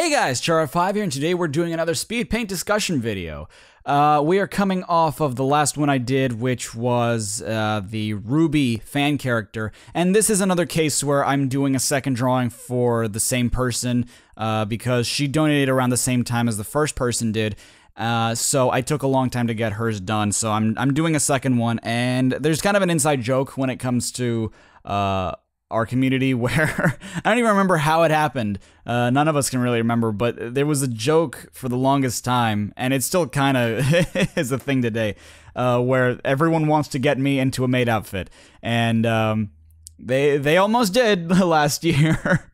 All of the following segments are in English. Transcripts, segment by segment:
Hey guys, Chara5 here, and today we're doing another SpeedPaint discussion video. We are coming off of the last one I did, which was the Ruby fan character, and this is another case where I'm doing a second drawing for the same person because she donated around the same time as the first person did. So I took a long time to get hers done, so I'm doing a second one, and there's kind of an inside joke when it comes to our community where I don't even remember how it happened. None of us can really remember, but there was a joke for the longest time, and it still kind of is a thing today, where everyone wants to get me into a maid outfit, and they almost did last year.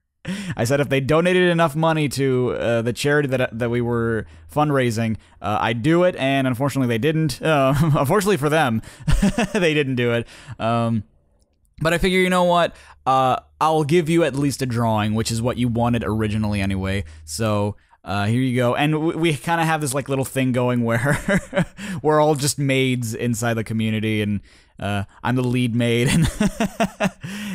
I said if they donated enough money to the charity that we were fundraising, I'd do it, and unfortunately they didn't. Unfortunately for them, they didn't do it. But I figure, you know what, I'll give you at least a drawing, which is what you wanted originally anyway, so here you go. And we kind of have this like little thing going where we're all just maids inside the community, and I'm the lead maid,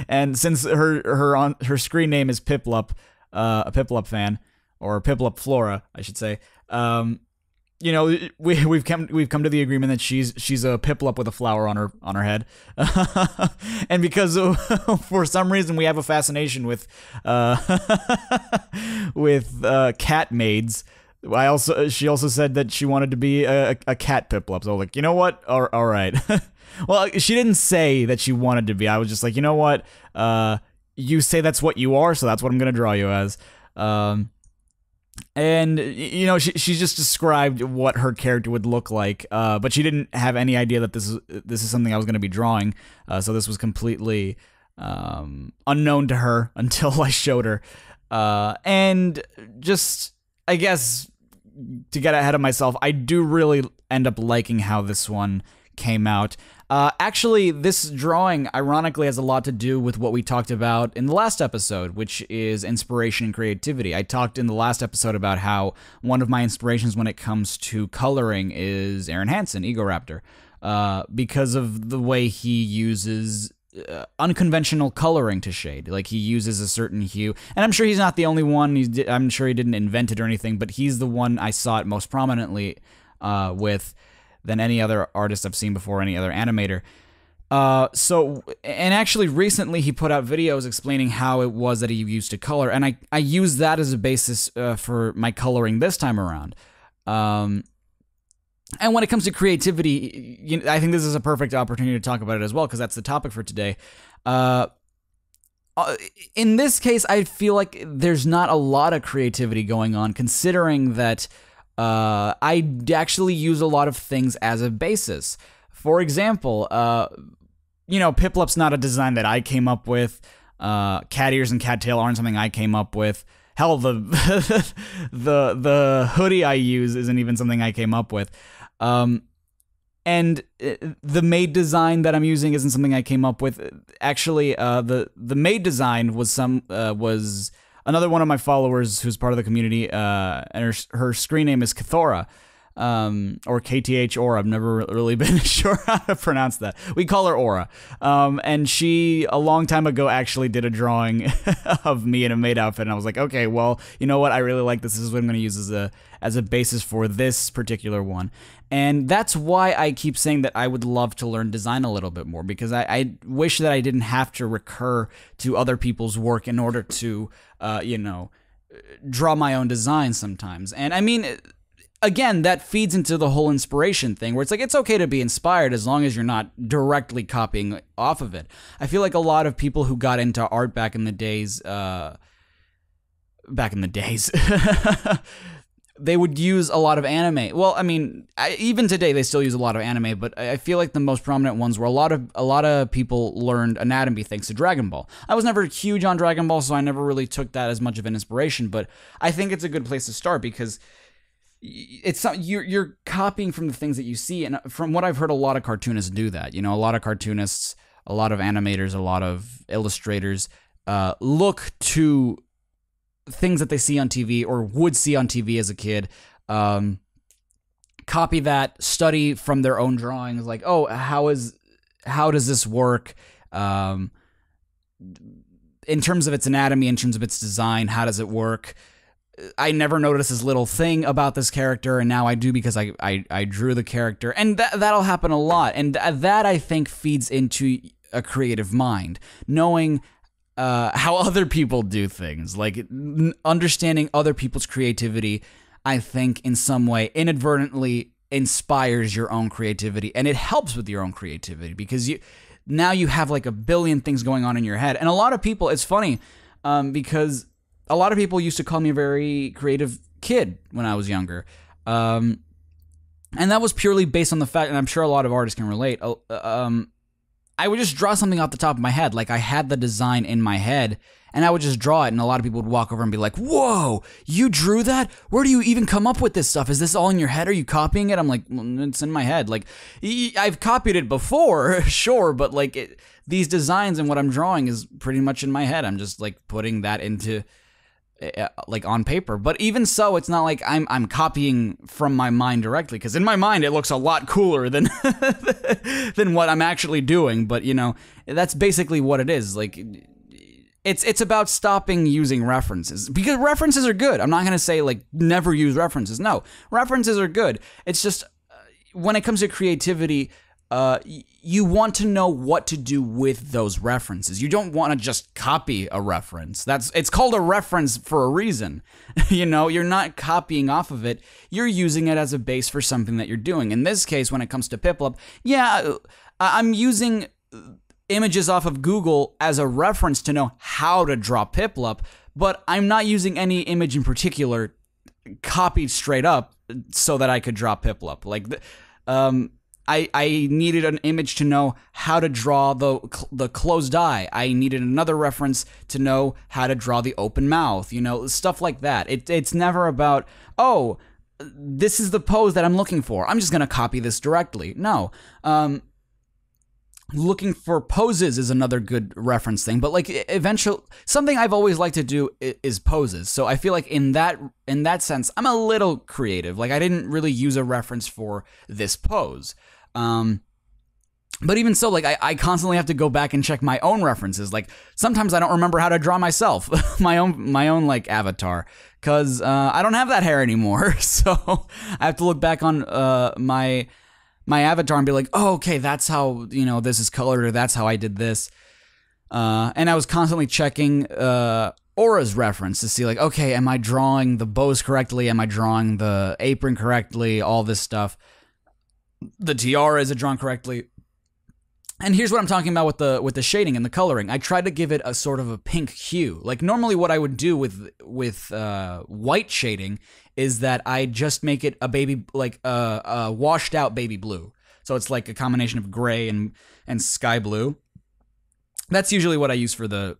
and since her screen name is Piplup, a Piplup fan, or Piplup Flora, I should say, you know, we've come to the agreement that she's a Piplup with a flower on her head, and because for some reason we have a fascination with cat maids. She also said that she wanted to be a cat Piplup. So I was like, you know what? All right. Well, she didn't say that she wanted to be. I was just like, you know what? You say that's what you are, so that's what I'm gonna draw you as. And, you know, she just described what her character would look like, but she didn't have any idea that this is something I was going to be drawing, so this was completely unknown to her until I showed her. And just, I guess, to get ahead of myself, I do really end up liking how this one came out. Actually, this drawing, ironically, has a lot to do with what we talked about in the last episode, which is inspiration and creativity. I talked in the last episode about how one of my inspirations when it comes to coloring is Aaron Hansen, Egoraptor, because of the way he uses unconventional coloring to shade. Like, he uses a certain hue, and I'm sure he's not the only one. I'm sure he didn't invent it or anything, but he's the one I saw it most prominently with than any other artist I've seen before, any other animator. And actually recently he put out videos explaining how it was that he used to color, and I used that as a basis for my coloring this time around. And when it comes to creativity, I think this is a perfect opportunity to talk about it as well, because that's the topic for today. In this case, I feel like there's not a lot of creativity going on, considering that I actually use a lot of things as a basis. For example, you know, Piplup's not a design that I came up with. Cat ears and cat tail aren't something I came up with. Hell, the hoodie I use isn't even something I came up with. And the maid design that I'm using isn't something I came up with. Actually, the maid design was was another one of my followers who's part of the community, and her screen name is Kathora, or KTH Aura. I've never really been sure how to pronounce that. We call her Aura. And she, a long time ago, actually did a drawing of me in a maid outfit, and I was like, okay, well, you know what? I really like this. This is what I'm going to use as a basis for this particular one. And that's why I keep saying that I would love to learn design a little bit more, because I wish that I didn't have to recur to other people's work in order to, you know, draw my own design sometimes. And I mean, again, that feeds into the whole inspiration thing, where it's like, it's okay to be inspired as long as you're not directly copying off of it. I feel like a lot of people who got into art back in the days, they would use a lot of anime. Well, I mean, even today they still use a lot of anime, but I feel like the most prominent ones were a lot of people learned anatomy thanks to Dragon Ball. I was never huge on Dragon Ball, so I never really took that as much of an inspiration, but I think it's a good place to start, because it's you're copying from the things that you see, and from what I've heard, a lot of cartoonists do that. You know, a lot of cartoonists, a lot of animators, a lot of illustrators look to things that they see on TV or would see on TV as a kid, copy that, study from their own drawings, like, oh, how does this work? In terms of its anatomy, in terms of its design, how does it work? I never noticed this little thing about this character, and now I do because I drew the character, and that'll happen a lot, and that I think feeds into a creative mind, knowing how other people do things, like understanding other people's creativity. I think in some way inadvertently inspires your own creativity, and it helps with your own creativity because now you have like a billion things going on in your head, and a lot of people. It's funny because a lot of people used to call me a very creative kid when I was younger. And that was purely based on the fact, and I'm sure a lot of artists can relate, I would just draw something off the top of my head. Like, I had the design in my head, and I would just draw it, and a lot of people would walk over and be like, whoa, you drew that? Where do you even come up with this stuff? Is this all in your head? Are you copying it? I'm like, it's in my head. Like, I've copied it before, sure, but, like, these designs and what I'm drawing is pretty much in my head. I'm just, like, putting that into... like on paper, but even so, it's not like I'm copying from my mind directly, because in my mind it looks a lot cooler than than what I'm actually doing. But you know, that's basically what it is. Like, it's about stopping using references, because references are good. I'm not gonna say like never use references. No, references are good. It's just when it comes to creativity, you want to know what to do with those references. You don't want to just copy a reference. It's called a reference for a reason. You know, you're not copying off of it. You're using it as a base for something that you're doing. In this case, when it comes to Piplup, yeah, I'm using images off of Google as a reference to know how to draw Piplup, but I'm not using any image in particular copied straight up so that I could draw Piplup. Like, I needed an image to know how to draw the closed eye. I needed another reference to know how to draw the open mouth, you know, stuff like that. It's never about, oh, this is the pose that I'm looking for, I'm just going to copy this directly. No. Looking for poses is another good reference thing, but like eventually, something I've always liked to do is poses. So I feel like in that sense, I'm a little creative. Like, I didn't really use a reference for this pose. But even so, like, I constantly have to go back and check my own references. Like, sometimes I don't remember how to draw myself, my own like avatar, because I don't have that hair anymore. So I have to look back on my avatar and be like, oh, okay, that's how, you know, this is colored, or that's how I did this. And I was constantly checking Aura's reference to see, like, okay, am I drawing the bows correctly? Am I drawing the apron correctly? All this stuff. The tiara, is it drawn correctly? And here's what I'm talking about with the shading and the coloring. I tried to give it a sort of a pink hue. Like, normally what I would do with white shading is that I just make it a baby, like a washed out baby blue. So it's like a combination of gray and sky blue. That's usually what I use for the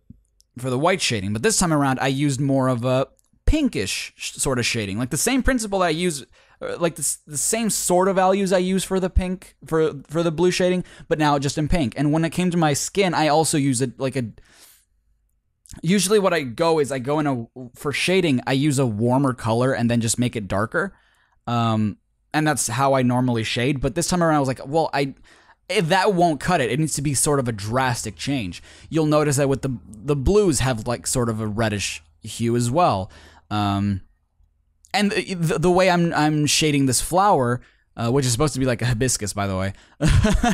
white shading. But this time around, I used more of a pinkish sort of shading, like the same principle that I use. Like the same sort of values I use for the pink, for the blue shading, but now just in pink. And when it came to my skin, I also use it like usually what I go in for shading, I use a warmer color and then just make it darker. And that's how I normally shade. But this time around, I was like, well, that won't cut it. It needs to be sort of a drastic change. You'll notice that with the blues have like sort of a reddish hue as well. And the way I'm shading this flower, which is supposed to be like a hibiscus, by the way,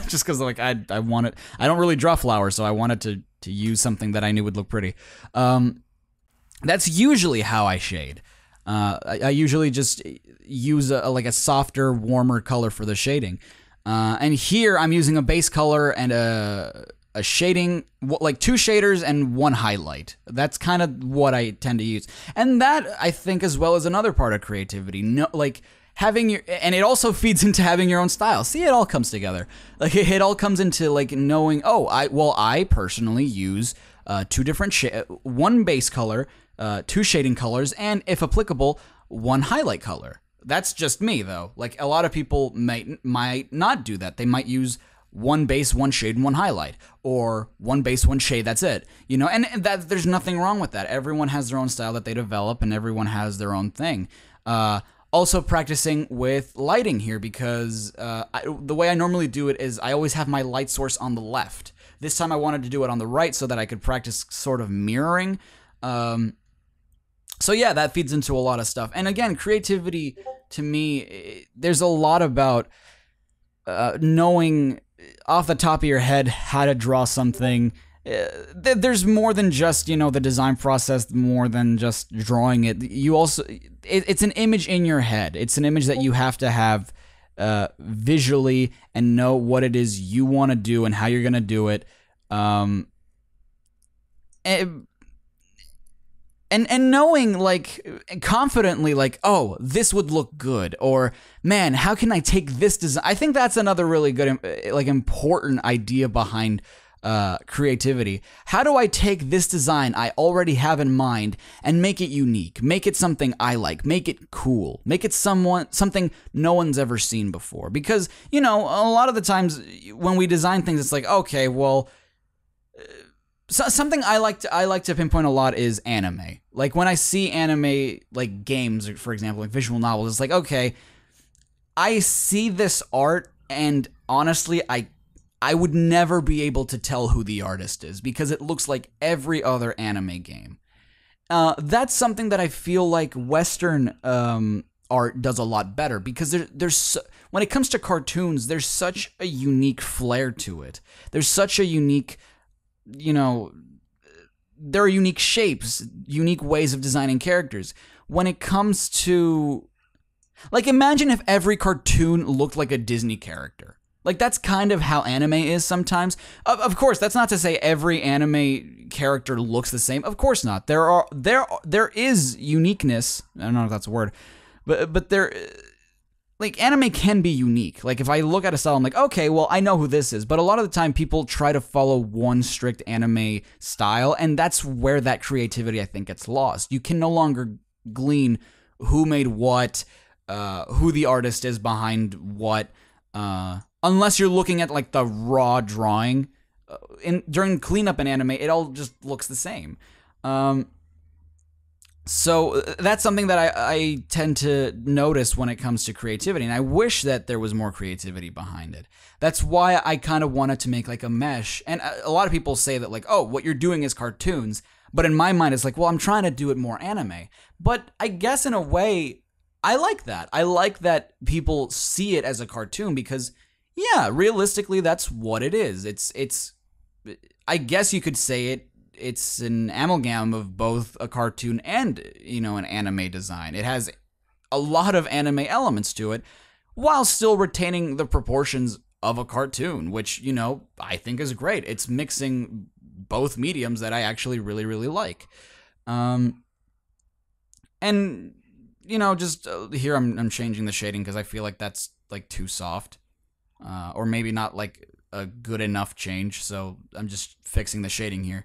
just because like I want it. I don't really draw flowers, so I wanted to use something that I knew would look pretty. That's usually how I shade. I usually just use like a softer, warmer color for the shading. And here I'm using a base color and a shading, like 2 shaders and 1 highlight. That's kind of what I tend to use. And that, I think, as well, is another part of creativity. No, like, having and it also feeds into having your own style. See, it all comes together. Like, it all comes into, like, knowing, oh, I personally use 2 different, 1 base color, 2 shading colors, and, if applicable, 1 highlight color. That's just me, though. Like, a lot of people might not do that. They might use 1 base, 1 shade, and 1 highlight, or 1 base, 1 shade, that's it, you know, and that there's nothing wrong with that. Everyone has their own style that they develop, and everyone has their own thing. Also practicing with lighting here, because the way I normally do it is I always have my light source on the left. This time I wanted to do it on the right so that I could practice sort of mirroring. So yeah, that feeds into a lot of stuff. And again, creativity to me, there's a lot about knowing off the top of your head how to draw something. There's more than just, you know, the design process, more than just drawing it. You also, it's an image in your head. It's an image that you have to have visually and know what it is you want to do and how you're going to do it. And knowing, like, confidently, like, oh, this would look good, or, man, how can I take this design? I think that's another really good, like, important idea behind creativity. How do I take this design I already have in mind and make it unique? Make it something I like. Make it cool. Make it something no one's ever seen before. Because, you know, a lot of the times when we design things, it's like, okay, well, something I like to pinpoint a lot is anime. Like, when I see anime, like, games, for example, like visual novels, it's like, okay, I see this art, and honestly, I would never be able to tell who the artist is, because it looks like every other anime game. That's something that I feel like Western art does a lot better, because when it comes to cartoons, there's such a unique flair to it. There's such a unique, you know, there are unique shapes, unique ways of designing characters. When it comes to, like, imagine if every cartoon looked like a Disney character. Like, that's kind of how anime is sometimes. Of course, that's not to say every anime character looks the same. Of course not. There is uniqueness. I don't know if that's a word, but there, like, anime can be unique. Like, if I look at a style, I'm like, okay, well, I know who this is. But a lot of the time, people try to follow one strict anime style, and that's where that creativity, I think, gets lost. You can no longer glean who made what, who the artist is behind what, unless you're looking at, like, the raw drawing. During cleanup in anime, it all just looks the same. So that's something that I tend to notice when it comes to creativity, and I wish that there was more creativity behind it. That's why I kind of wanted to make, like, a mesh. And a lot of people say that, like, oh, what you're doing is cartoons. But in my mind, it's like, well, I'm trying to do it more anime. But I guess in a way, I like that. I like that people see it as a cartoon because, yeah, realistically, that's what it is. It's I guess you could say it's an amalgam of both a cartoon and, you know, an anime design. It has a lot of anime elements to it while still retaining the proportions of a cartoon, which, you know, I think is great. It's mixing both mediums that I actually really, really like. And, you know, just here I'm changing the shading because I feel like that's, like, too soft. Or maybe not, like, a good enough change, so I'm just fixing the shading here.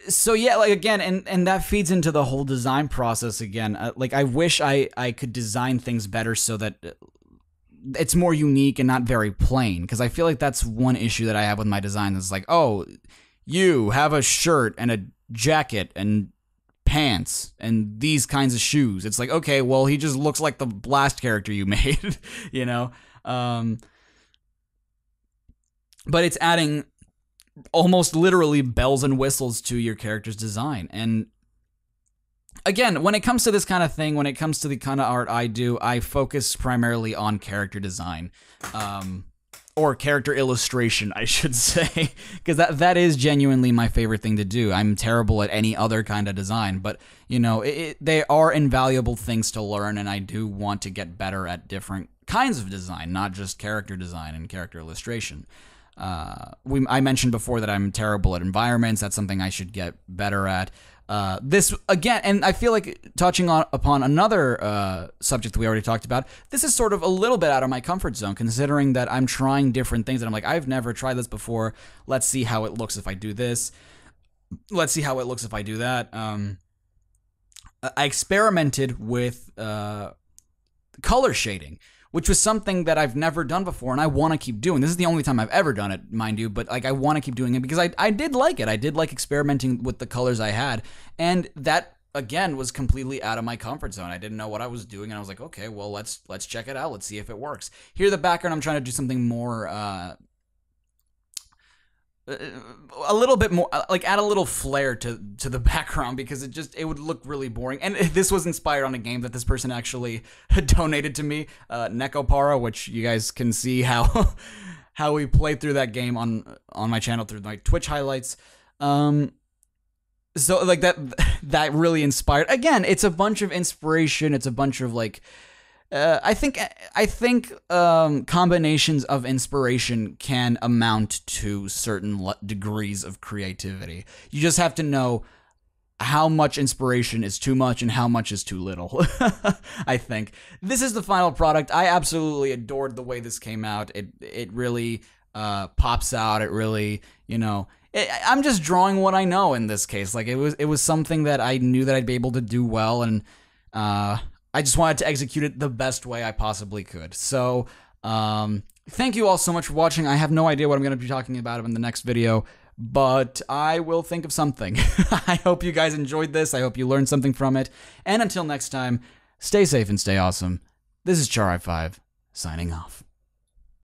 So yeah, like, again, and that feeds into the whole design process again. Like, I wish I could design things better so that it's more unique and not very plain, because I feel like that's one issue that I have with my design. It's like, oh, you have a shirt and a jacket and pants and these kinds of shoes. It's like, okay, well, he just looks like the Blast character you made, you know? But it's adding almost literally bells and whistles to your character's design. And again, when it comes to this kind of thing, when it comes to the kind of art I do, I focus primarily on character design. Or character illustration, I should say, because that is genuinely my favorite thing to do. I'm terrible at any other kind of design, but, you know, they are invaluable things to learn, and I do want to get better at different kinds of design, not just character design and character illustration. I mentioned before that I'm terrible at environments. That's something I should get better at. This, again, and I feel like touching upon another subject we already talked about, this is sort of a little bit out of my comfort zone, considering that I'm trying different things, and I'm like, I've never tried this before. Let's see how it looks if I do this. Let's see how it looks if I do that. I experimented with color shading, which was something that I've never done before, and I want to keep doing. This is the only time I've ever done it, mind you, but, like, I want to keep doing it because I did like it. I did like experimenting with the colors I had, and that, again, was completely out of my comfort zone. I didn't know what I was doing, and I was like, okay, well, let's check it out. Let's see if it works. Here in the background, I'm trying to do something more a little bit more, like add a little flair to the background, because it would look really boring. And this was inspired on a game that this person actually donated to me, Nekopara, which you guys can see how how we played through that game on my channel through my Twitch highlights. So like that really inspired. Again, it's a bunch of inspiration. It's a bunch of like, I think combinations of inspiration can amount to certain degrees of creativity. You just have to know how much inspiration is too much and how much is too little. I think this is the final product. I absolutely adored the way this came out. It really pops out. It really, you know, I'm just drawing what I know in this case. Like it was something that I knew that I'd be able to do well, and I just wanted to execute it the best way I possibly could. So thank you all so much for watching. I have no idea what I'm going to be talking about in the next video, but I will think of something. I hope you guys enjoyed this. I hope you learned something from it. And until next time, stay safe and stay awesome. This is Char5, signing off.